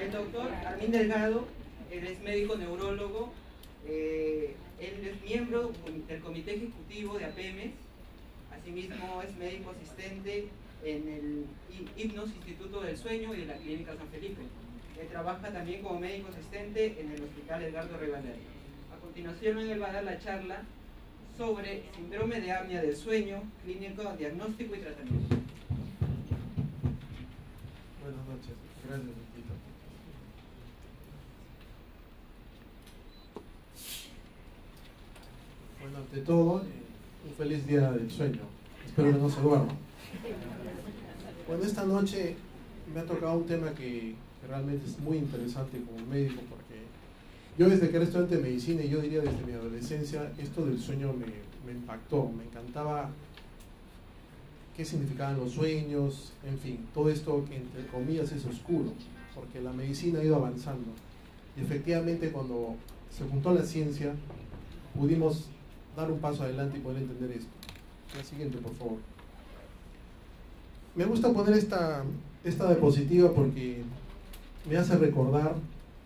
El doctor Armin Delgado, él es médico neurólogo, él es miembro del Comité Ejecutivo de APEMES, asimismo es médico asistente en el IPNOS Instituto del Sueño y de la Clínica San Felipe. Él trabaja también como médico asistente en el Hospital Edgardo Rivadavia. A continuación él va a dar la charla sobre síndrome de apnea del sueño, clínico, diagnóstico y tratamiento. Buenas noches, gracias, Lupita. Bueno, ante todo, un feliz día del sueño. Espero que no se duerman. Bueno, esta noche me ha tocado un tema que realmente es muy interesante como médico, porque yo desde que era estudiante de medicina, y yo diría desde mi adolescencia, esto del sueño me impactó, me encantaba qué significaban los sueños, en fin, todo esto que entre comillas es oscuro, porque la medicina ha ido avanzando. Y efectivamente cuando se juntó la ciencia, pudimos dar un paso adelante y poder entender esto. La siguiente, por favor. Me gusta poner esta diapositiva porque me hace recordar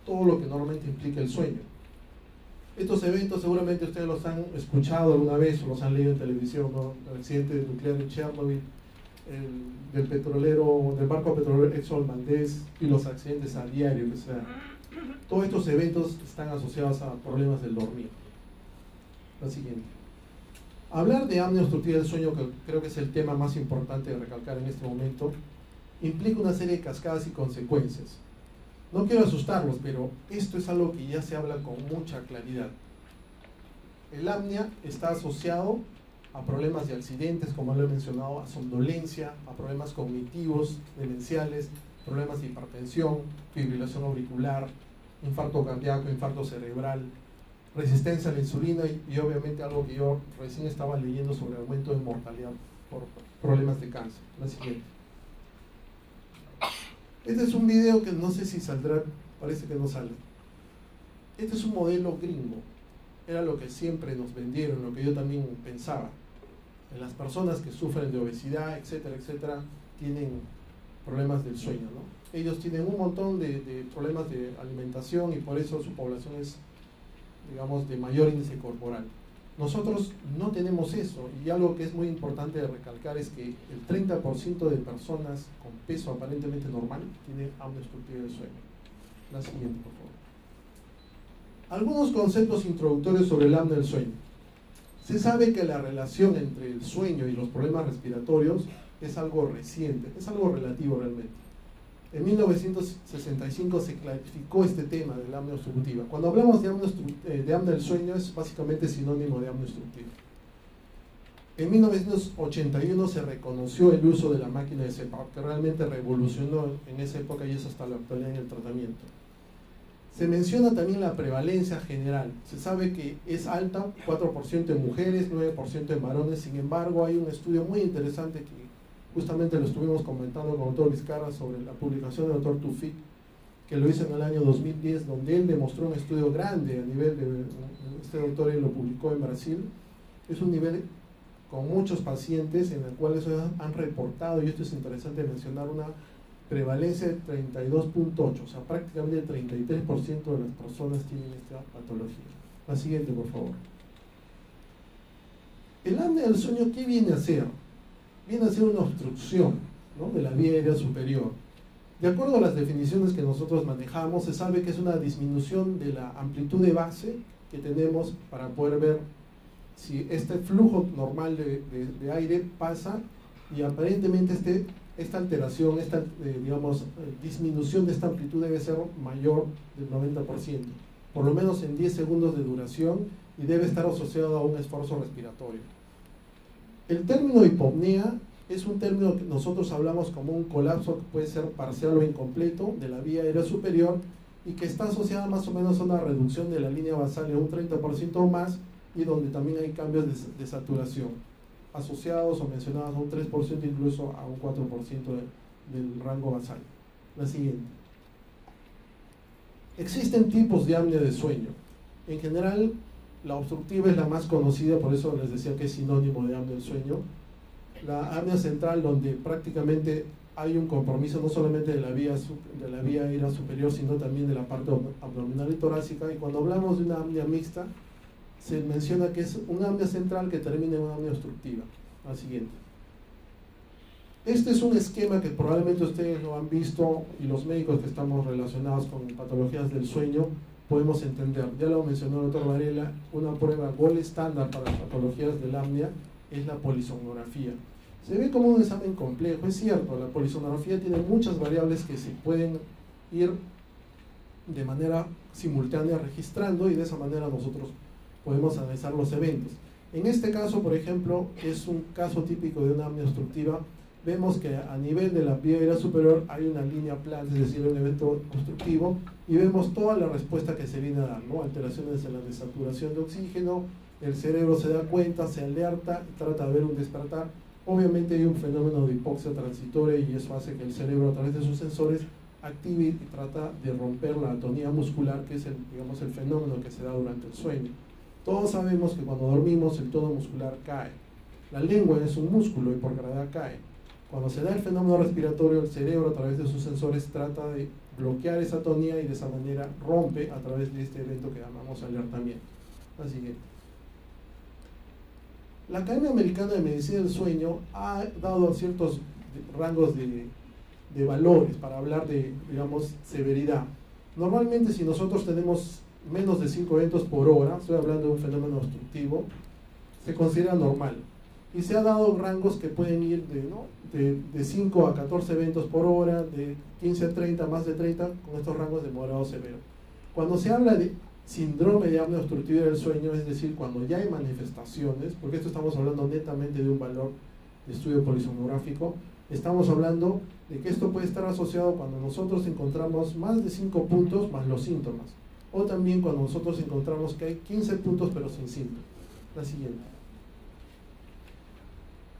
todo lo que normalmente implica el sueño. Estos eventos seguramente ustedes los han escuchado alguna vez o los han leído en televisión, ¿no? El accidente nuclear en Chernobyl, del barco petrolero Exxon Valdez y los accidentes a diario que se dan. Todos estos eventos están asociados a problemas del dormir. La siguiente. Hablar de apnea obstructiva del sueño, que creo que es el tema más importante de recalcar en este momento, implica una serie de cascadas y consecuencias. No quiero asustarlos, pero esto es algo que ya se habla con mucha claridad. El apnea está asociado a problemas de accidentes, como lo he mencionado, a somnolencia, a problemas cognitivos, demenciales, problemas de hipertensión, fibrilación auricular, infarto cardíaco, infarto cerebral, resistencia a la insulina y obviamente algo que yo recién estaba leyendo sobre el aumento de mortalidad por problemas de cáncer. La siguiente. Este es un video que no sé si saldrá, parece que no sale. Este es un modelo gringo. Era lo que siempre nos vendieron, lo que yo también pensaba. En las personas que sufren de obesidad, etcétera, etcétera, tienen problemas del sueño, ¿no? Ellos tienen un montón de problemas de alimentación y por eso su población es, digamos, de mayor índice corporal. Nosotros no tenemos eso, y algo que es muy importante de recalcar es que el 30% de personas con peso aparentemente normal tienen apnea obstructiva del sueño. La siguiente, por favor. Algunos conceptos introductorios sobre el apnea del sueño. Se sabe que la relación entre el sueño y los problemas respiratorios es algo reciente, es algo relativo realmente. En 1965 se clarificó este tema de la apnea obstructiva. Cuando hablamos de apnea del sueño es básicamente sinónimo de apnea obstructiva. En 1981 se reconoció el uso de la máquina de CPAP, que realmente revolucionó en esa época y es hasta la actualidad en el tratamiento. Se menciona también la prevalencia general. Se sabe que es alta, 4% en mujeres, 9% en varones. Sin embargo, hay un estudio muy interesante que justamente lo estuvimos comentando con el doctor Vizcarra sobre la publicación del doctor Tufik, que lo hizo en el año 2010, donde él demostró un estudio grande a nivel de, este doctor lo publicó en Brasil, es un nivel con muchos pacientes en el cual ellos han reportado, y esto es interesante mencionar, una prevalencia de 32.8, o sea, prácticamente el 33% de las personas tienen esta patología. La siguiente, por favor. El apnea del sueño, ¿qué viene a hacer? Viene a ser una obstrucción, ¿no?, de la vía aérea superior. De acuerdo a las definiciones que nosotros manejamos, se sabe que es una disminución de la amplitud de base que tenemos para poder ver si este flujo normal de aire pasa y aparentemente esta alteración, disminución de esta amplitud debe ser mayor del 90%, por lo menos en 10 segundos de duración, y debe estar asociado a un esfuerzo respiratorio. El término hipopnea es un término que nosotros hablamos como un colapso que puede ser parcial o incompleto de la vía aérea superior y que está asociada más o menos a una reducción de la línea basal en un 30% o más, y donde también hay cambios de saturación asociados o mencionados a un 3%, incluso a un 4% del rango basal. La siguiente. Existen tipos de apnea de sueño. En general, la obstructiva es la más conocida, por eso les decía que es sinónimo de apnea del sueño. La apnea central, donde prácticamente hay un compromiso no solamente de la vía aérea superior, sino también de la parte abdominal y torácica. Y cuando hablamos de una apnea mixta, se menciona que es una apnea central que termina en una apnea obstructiva. La siguiente. Este es un esquema que probablemente ustedes lo han visto, y los médicos que estamos relacionados con patologías del sueño podemos entender. Ya lo mencionó el doctor Varela, una prueba gold estándar para las patologías del apnea es la polisomnografía. Se ve como un examen complejo, es cierto, la polisomnografía tiene muchas variables que se pueden ir de manera simultánea registrando, y de esa manera nosotros podemos analizar los eventos. En este caso, por ejemplo, es un caso típico de una apnea obstructiva. Vemos que a nivel de la vía aérea superior hay una línea plana, es decir, un evento obstructivo, y vemos toda la respuesta que se viene a dar, ¿no? Alteraciones en la desaturación de oxígeno, el cerebro se da cuenta, se alerta, trata de ver un despertar. Obviamente hay un fenómeno de hipoxia transitoria, y eso hace que el cerebro, a través de sus sensores, active y trata de romper la atonía muscular, que es digamos, el fenómeno que se da durante el sueño. Todos sabemos que cuando dormimos el tono muscular cae. La lengua es un músculo y por gravedad cae. Cuando se da el fenómeno respiratorio, el cerebro, a través de sus sensores, trata de bloquear esa atonía y de esa manera rompe a través de este evento que llamamos alertamiento. La siguiente. La Academia Americana de Medicina del Sueño ha dado ciertos rangos de valores para hablar de, digamos, severidad. Normalmente, si nosotros tenemos menos de 5 eventos por hora, estoy hablando de un fenómeno obstructivo, se considera normal. Y se ha dado rangos que pueden ir de 5 a 14 eventos por hora, de 15 a 30, más de 30, con estos rangos de moderado severo. Cuando se habla de síndrome de apnea obstructiva del sueño, es decir, cuando ya hay manifestaciones, porque esto estamos hablando netamente de un valor de estudio polisomnográfico, estamos hablando de que esto puede estar asociado cuando nosotros encontramos más de 5 puntos más los síntomas, o también cuando nosotros encontramos que hay 15 puntos pero sin síntomas. La siguiente.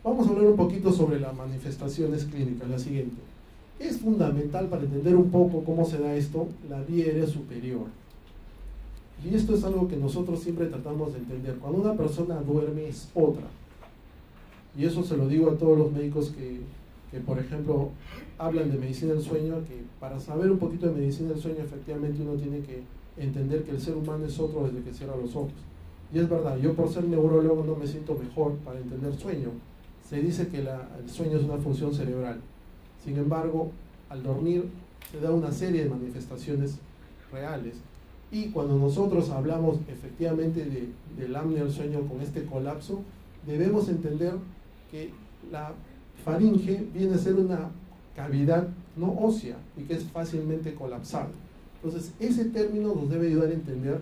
Vamos a hablar un poquito sobre las manifestaciones clínicas. La siguiente. Es fundamental para entender un poco cómo se da esto, la vía aérea superior. Y esto es algo que nosotros siempre tratamos de entender. Cuando una persona duerme es otra. Y eso se lo digo a todos los médicos que por ejemplo, hablan de medicina del sueño, que para saber un poquito de medicina del sueño, efectivamente uno tiene que entender que el ser humano es otro desde que cierra los ojos. Y es verdad, yo por ser neurólogo no me siento mejor para entender sueño. Se dice que el sueño es una función cerebral. Sin embargo, al dormir se da una serie de manifestaciones reales. Y cuando nosotros hablamos efectivamente del apnea del sueño con este colapso, debemos entender que la faringe viene a ser una cavidad no ósea y que es fácilmente colapsable. Entonces, ese término nos debe ayudar a entender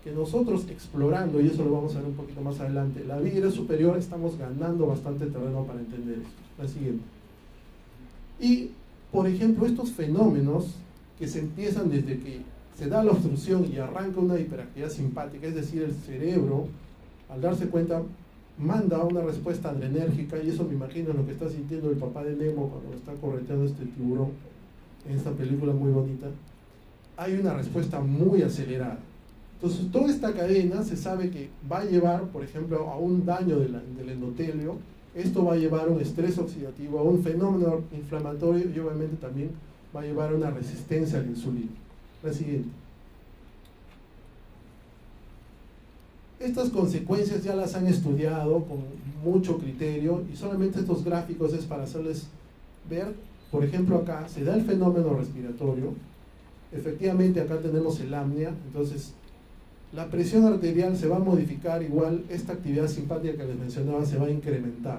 que nosotros explorando, y eso lo vamos a ver un poquito más adelante, la vía aérea superior, estamos ganando bastante terreno para entender eso. La siguiente. Y, por ejemplo, estos fenómenos que se empiezan desde que se da la obstrucción y arranca una hiperactividad simpática, es decir, el cerebro, al darse cuenta, manda una respuesta adrenérgica, y eso me imagino lo que está sintiendo el papá de Nemo cuando está correteando este tiburón en esta película muy bonita. Hay una respuesta muy acelerada. Entonces, toda esta cadena se sabe que va a llevar, por ejemplo, a un daño del endotelio. Esto va a llevar a un estrés oxidativo, a un fenómeno inflamatorio, y obviamente también va a llevar a una resistencia a la insulina. La siguiente. Estas consecuencias ya las han estudiado con mucho criterio, y solamente estos gráficos es para hacerles ver. Por ejemplo, acá se da el fenómeno respiratorio. Efectivamente, acá tenemos el apnea. Entonces, la presión arterial se va a modificar, igual esta actividad simpática que les mencionaba se va a incrementar.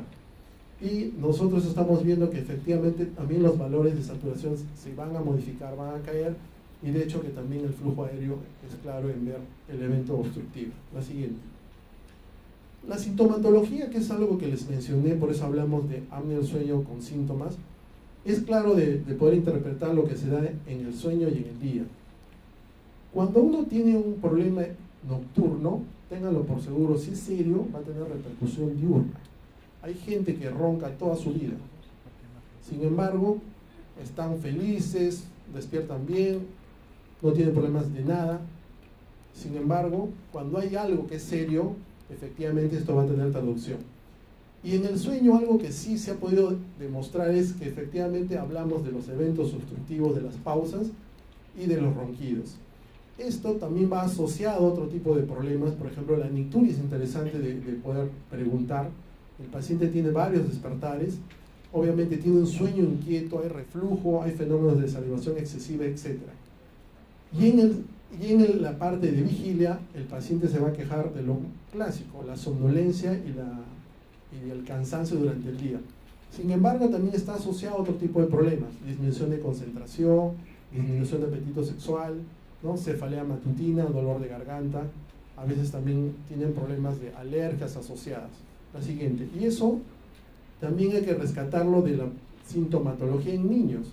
Y nosotros estamos viendo que efectivamente también los valores de saturación se van a modificar, van a caer, y de hecho que también el flujo aéreo es claro en ver el evento obstructivo. La siguiente. La sintomatología, que es algo que les mencioné, por eso hablamos de apnea del sueño con síntomas, es claro de poder interpretar lo que se da en el sueño y en el día. Cuando uno tiene un problema nocturno, ténganlo por seguro, si es serio, va a tener repercusión diurna. Hay gente que ronca toda su vida. Sin embargo, están felices, despiertan bien, no tienen problemas de nada. Sin embargo, cuando hay algo que es serio, efectivamente esto va a tener traducción. Y en el sueño algo que sí se ha podido demostrar es que efectivamente hablamos de los eventos obstructivos, de las pausas y de los ronquidos. Esto también va asociado a otro tipo de problemas, por ejemplo la nicturia es interesante de poder preguntar. El paciente tiene varios despertares, obviamente tiene un sueño inquieto, hay reflujo, hay fenómenos de salivación excesiva, etc. Y en la parte de vigilia, el paciente se va a quejar de lo clásico, la somnolencia y el cansancio durante el día. Sin embargo, también está asociado a otro tipo de problemas, disminución de concentración, disminución de apetito sexual, ¿no? Cefalea matutina, dolor de garganta, a veces también tienen problemas de alergias asociadas. La siguiente, y eso también hay que rescatarlo de la sintomatología en niños.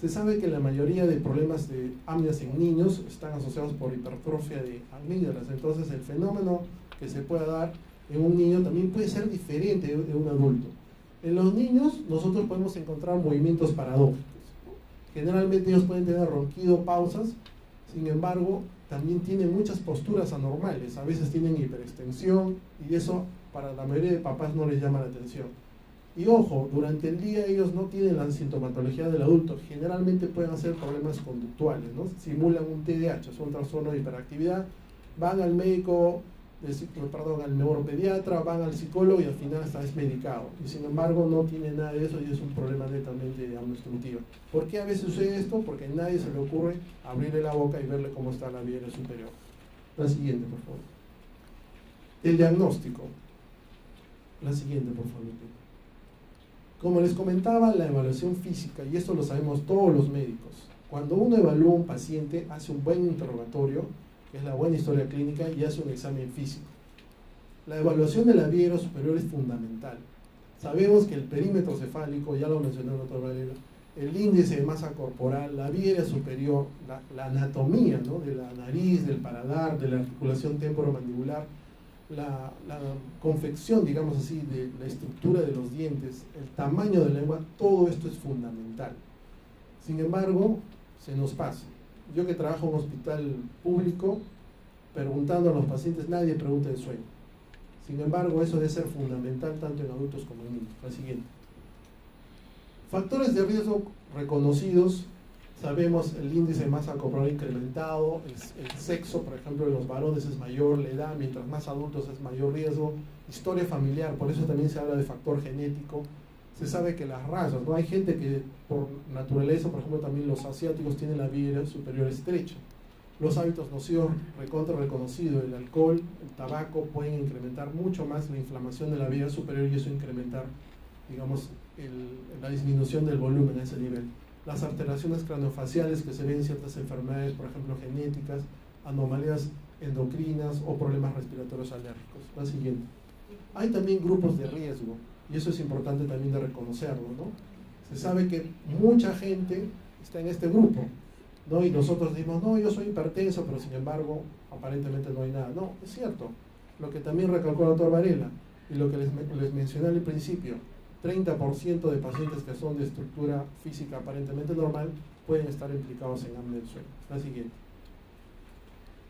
Se sabe que la mayoría de problemas de apneas en niños están asociados por hipertrofia de amígdalas, entonces el fenómeno que se pueda dar en un niño también puede ser diferente de un adulto. En los niños nosotros podemos encontrar movimientos paradójicos. Generalmente ellos pueden tener ronquido, pausas, sin embargo también tienen muchas posturas anormales, a veces tienen hiperextensión y eso para la mayoría de papás no les llama la atención. Y ojo, durante el día ellos no tienen la sintomatología del adulto, generalmente pueden hacer problemas conductuales, ¿no? Simulan un TDAH, es un trastorno de hiperactividad, van al médico, al neuropediatra, van al psicólogo y al final está desmedicado. Y sin embargo no tiene nada de eso y es un problema netamente de obstructiva. ¿Por qué a veces sucede esto? Porque a nadie se le ocurre abrirle la boca y verle cómo está la vía aérea superior. La siguiente, por favor. El diagnóstico. La siguiente, por favor. Como les comentaba, la evaluación física, y esto lo sabemos todos los médicos, cuando uno evalúa a un paciente, hace un buen interrogatorio, que es la buena historia clínica, y hace un examen físico. La evaluación de la vía aérea superior es fundamental. Sabemos que el perímetro cefálico, ya lo mencionó el doctor Valera, el índice de masa corporal, la vía aérea superior, la anatomía, ¿no? De la nariz, del paladar, de la articulación temporomandibular, la confección, digamos así, de la estructura de los dientes, el tamaño de la lengua, todo esto es fundamental. Sin embargo, se nos pasa. Yo que trabajo en un hospital público, preguntando a los pacientes, nadie pregunta el sueño. Sin embargo, eso debe ser fundamental tanto en adultos como en niños. La siguiente. Factores de riesgo reconocidos. Sabemos el índice de masa corporal incrementado, el sexo, por ejemplo, de los varones es mayor, la edad, mientras más adultos es mayor riesgo, historia familiar, por eso también se habla de factor genético. Se sabe que las razas, ¿no? Hay gente que por naturaleza, por ejemplo, también los asiáticos tienen la vía aérea superior estrecha. Los hábitos nocivos recontra reconocido, el alcohol, el tabaco pueden incrementar mucho más la inflamación de la vía superior y eso incrementar, digamos, la disminución del volumen a ese nivel. Las alteraciones craneofaciales que se ven en ciertas enfermedades, por ejemplo genéticas, anomalías endocrinas o problemas respiratorios alérgicos. La siguiente. Hay también grupos de riesgo y eso es importante también de reconocerlo, ¿no? Se sabe que mucha gente está en este grupo, ¿no? Y nosotros decimos, no, yo soy hipertenso, pero sin embargo aparentemente no hay nada. No, es cierto. Lo que también recalcó el doctor Varela y lo que les mencioné al principio, 30% de pacientes que son de estructura física aparentemente normal pueden estar implicados en apnea del sueño. La siguiente.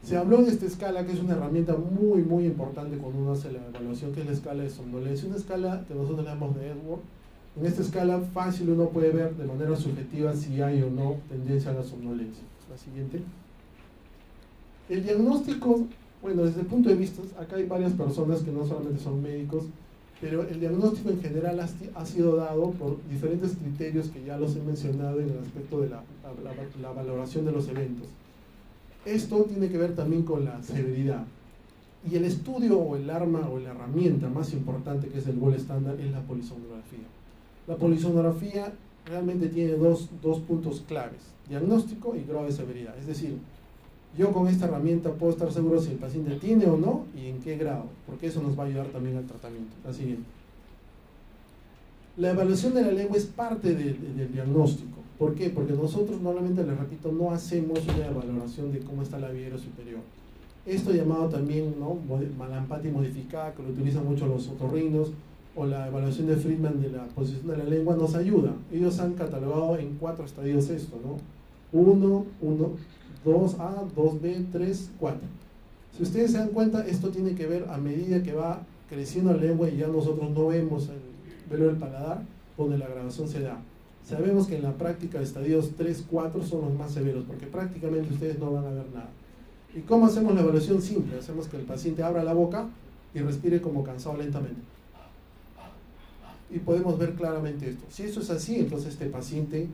Se habló de esta escala que es una herramienta muy muy importante cuando uno hace la evaluación, que es la escala de somnolencia, una escala que nosotros le llamamos de Edward. En esta escala fácil uno puede ver de manera subjetiva si hay o no tendencia a la somnolencia. La siguiente. El diagnóstico, bueno, desde el punto de vista, acá hay varias personas que no solamente son médicos, pero el diagnóstico en general ha sido dado por diferentes criterios que ya los he mencionado en el aspecto de la valoración de los eventos. Esto tiene que ver también con la severidad. Y el estudio o el arma o la herramienta más importante que es el gold estándar es la polisonografía. La polisonografía realmente tiene dos puntos claves, diagnóstico y grado de severidad. Es decir, yo con esta herramienta puedo estar seguro si el paciente tiene o no y en qué grado, porque eso nos va a ayudar también al tratamiento. La siguiente. La evaluación de la lengua es parte del diagnóstico. ¿Por qué? Porque nosotros normalmente, les repito, no hacemos una valoración de cómo está la vía aérea superior. Esto llamado también, ¿no?, Malampati modificada, que lo utilizan mucho los otorrinos, o la evaluación de Friedman de la posición de la lengua nos ayuda. Ellos han catalogado en 4 estadios esto, ¿no? 1, 2A, 2B, 3, 4. Si ustedes se dan cuenta, esto tiene que ver a medida que va creciendo la lengua y ya nosotros no vemos el velo del paladar, donde la graduación se da. Sabemos que en la práctica estadios 3, 4 son los más severos, porque prácticamente ustedes no van a ver nada. ¿Y cómo hacemos la evaluación? Simple, hacemos que el paciente abra la boca y respire como cansado lentamente. Y podemos ver claramente esto. Si eso es así, entonces este paciente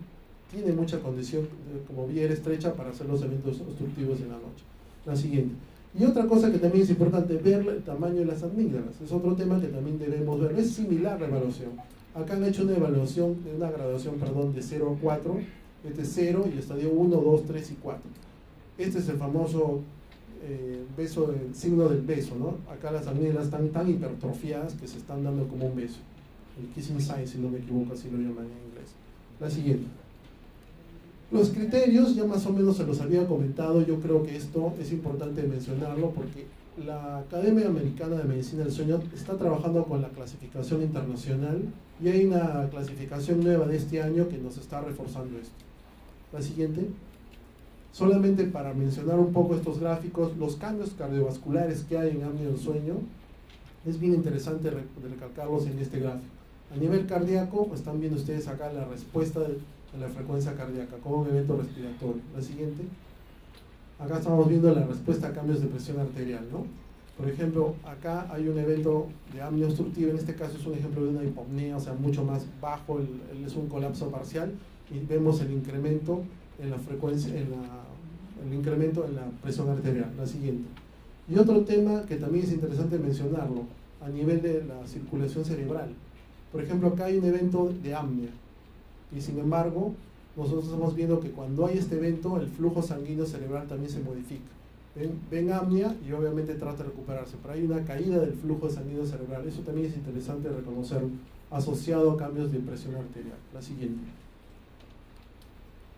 tiene mucha condición como vía estrecha para hacer los eventos obstructivos en la noche. La siguiente. Y otra cosa que también es importante, ver el tamaño de las amígdalas. Es otro tema que también debemos ver. Es similar la evaluación. Acá han hecho una evaluación, una graduación, perdón, de 0 a 4. Este es 0 y estadio 1, 2, 3 y 4. Este es el famoso beso, el signo del beso, ¿no? Acá las amígdalas están tan hipertrofiadas que se están dando como un beso. El kissing sign, si no me equivoco, así lo llaman en inglés. La siguiente. Los criterios, ya más o menos se los había comentado. Yo creo que esto es importante mencionarlo porque la Academia Americana de Medicina del Sueño está trabajando con la clasificación internacional y hay una clasificación nueva de este año que nos está reforzando esto. La siguiente. Solamente para mencionar un poco estos gráficos, los cambios cardiovasculares que hay en apnea del sueño, es bien interesante recalcarlos en este gráfico. A nivel cardíaco, están viendo ustedes acá la respuesta de la frecuencia cardíaca como un evento respiratorio. La siguiente. Acá estamos viendo la respuesta a cambios de presión arterial, ¿no? Por ejemplo, acá hay un evento de apnea obstructiva, en este caso es un ejemplo de una hipopnea, o sea, mucho más bajo, es un colapso parcial, y vemos el incremento en la frecuencia, el incremento en la presión arterial. La siguiente. Y otro tema que también es interesante mencionarlo, a nivel de la circulación cerebral. Por ejemplo, acá hay un evento de apnea, y sin embargo, nosotros estamos viendo que cuando hay este evento, el flujo sanguíneo cerebral también se modifica. Ven apnea y obviamente trata de recuperarse, pero hay una caída del flujo sanguíneo cerebral. Eso también es interesante reconocerlo, asociado a cambios de presión arterial. La siguiente.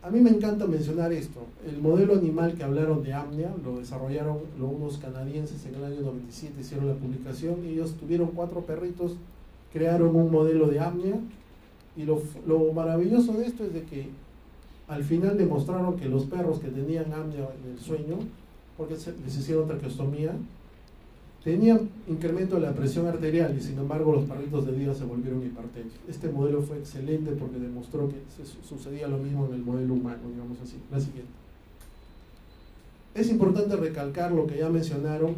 A mí me encanta mencionar esto. El modelo animal que hablaron de apnea lo desarrollaron unos canadienses en el año 97, hicieron la publicación, y ellos tuvieron 4 perritos, crearon un modelo de apnea, y lo maravilloso de esto es de que al final demostraron que los perros que tenían apnea en el sueño, porque les hicieron traqueostomía, tenían incremento de la presión arterial, y sin embargo los perritos de día se volvieron hipertensos. Este modelo fue excelente porque demostró que sucedía lo mismo en el modelo humano, digamos así. La siguiente. Es importante recalcar lo que ya mencionaron,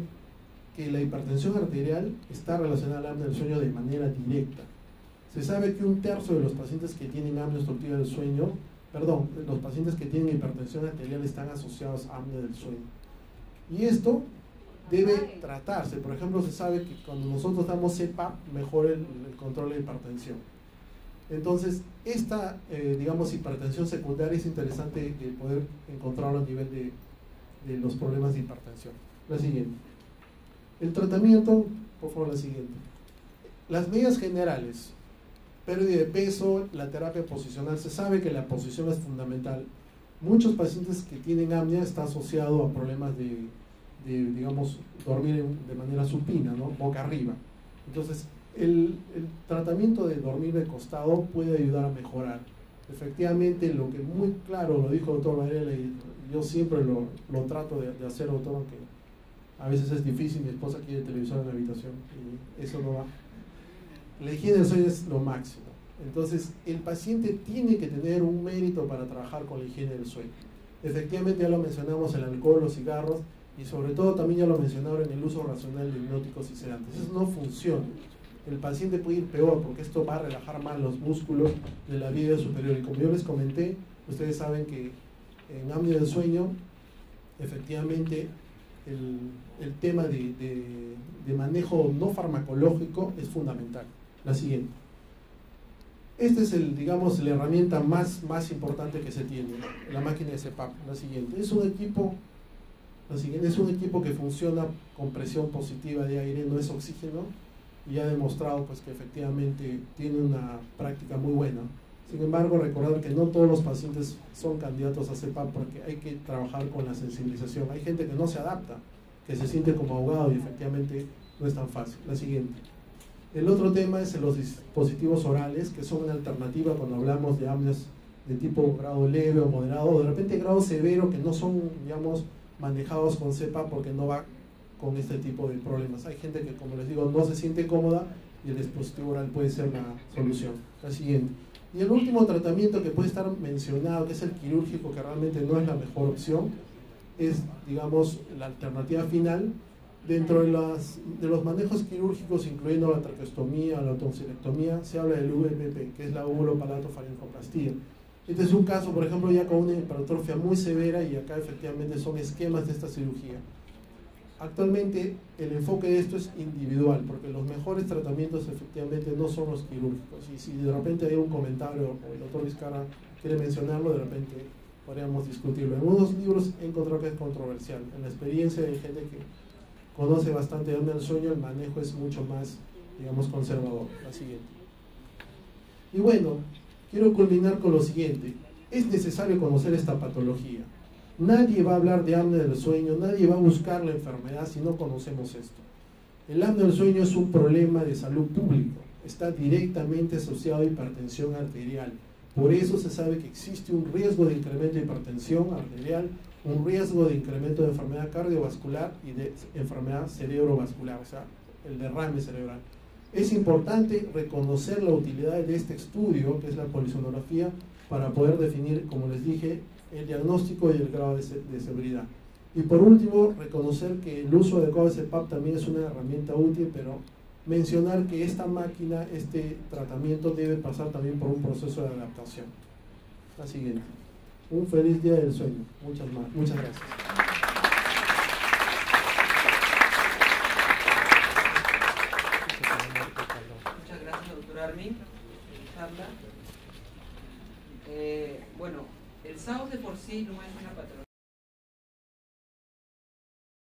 que la hipertensión arterial está relacionada al apnea del sueño de manera directa. Se sabe que 1/3 de los pacientes que tienen apnea obstructiva del sueño, los pacientes que tienen hipertensión arterial están asociados a apnea del sueño. Y esto debe tratarse. Por ejemplo, se sabe que cuando nosotros damos CPAP, mejora el control de hipertensión. Entonces, esta, digamos, hipertensión secundaria es interesante de poder encontrarlo a nivel de los problemas de hipertensión. La siguiente. El tratamiento, por favor, la siguiente. Las medidas generales. Pérdida de peso, la terapia posicional. Se sabe que la posición es fundamental. Muchos pacientes que tienen apnea está asociado a problemas de digamos, dormir de manera supina, ¿no? Boca arriba. Entonces, el tratamiento de dormir de costado puede ayudar a mejorar. Efectivamente, lo que muy claro lo dijo el doctor Varela, y yo siempre lo trato de hacer, doctor, aunque a veces es difícil, mi esposa quiere televisor en la habitación y eso no va. La higiene del sueño es lo máximo. Entonces, el paciente tiene que tener un mérito para trabajar con la higiene del sueño. Efectivamente, ya lo mencionamos, el alcohol, los cigarros, y sobre todo también ya lo mencionaron en el uso racional de hipnóticos y sedantes. Eso no funciona. El paciente puede ir peor porque esto va a relajar más los músculos de la vía superior. Y como yo les comenté, ustedes saben que en apnea del sueño, efectivamente, el tema de manejo no farmacológico es fundamental. La siguiente. Esta es digamos, la herramienta más importante que se tiene, la máquina de CPAP. La siguiente. Es un equipo que funciona con presión positiva de aire, no es oxígeno, y ha demostrado pues, que efectivamente tiene una práctica muy buena. Sin embargo, recordar que no todos los pacientes son candidatos a CPAP porque hay que trabajar con la sensibilización. Hay gente que no se adapta, que se siente como ahogado y efectivamente no es tan fácil. La siguiente. El otro tema es los dispositivos orales, que son una alternativa cuando hablamos de apneas de tipo grado leve o moderado, o de repente grado severo, que no son, digamos, manejados con CPAP porque no va con este tipo de problemas. Hay gente que, como les digo, no se siente cómoda y el dispositivo oral puede ser la solución. La siguiente. Y el último tratamiento que puede estar mencionado, que es el quirúrgico, que realmente no es la mejor opción, es, digamos, la alternativa final. Dentro de los manejos quirúrgicos, incluyendo la traqueostomía, la tonsilectomía, se habla del VPP, que es la uvulopalatofarincoplastia. Este es un caso, por ejemplo, ya con una hipertrofia muy severa, y acá efectivamente son esquemas de esta cirugía. Actualmente el enfoque de esto es individual, porque los mejores tratamientos efectivamente no son los quirúrgicos, y si de repente hay un comentario o el doctor Vizcarra quiere mencionarlo, de repente podríamos discutirlo. En unos libros he encontrado que es controversial. En la experiencia de gente que conoce bastante de apnea del sueño, el manejo es mucho más, digamos, conservador. La siguiente. Y bueno, quiero culminar con lo siguiente. Es necesario conocer esta patología. Nadie va a hablar de apnea del sueño, nadie va a buscar la enfermedad si no conocemos esto. El apnea del sueño es un problema de salud pública, está directamente asociado a hipertensión arterial. Por eso se sabe que existe un riesgo de incremento de hipertensión arterial, un riesgo de incremento de enfermedad cardiovascular y de enfermedad cerebrovascular, o sea, el derrame cerebral. Es importante reconocer la utilidad de este estudio, que es la polisonografía, para poder definir, como les dije, el diagnóstico y el grado de severidad. Y por último, reconocer que el uso adecuado de CPAP también es una herramienta útil, pero mencionar que esta máquina, este tratamiento debe pasar también por un proceso de adaptación. La siguiente. Un feliz día del sueño. Muchas gracias. Muchas gracias, doctor Armin. Bueno, el SAUS de por sí no es una patología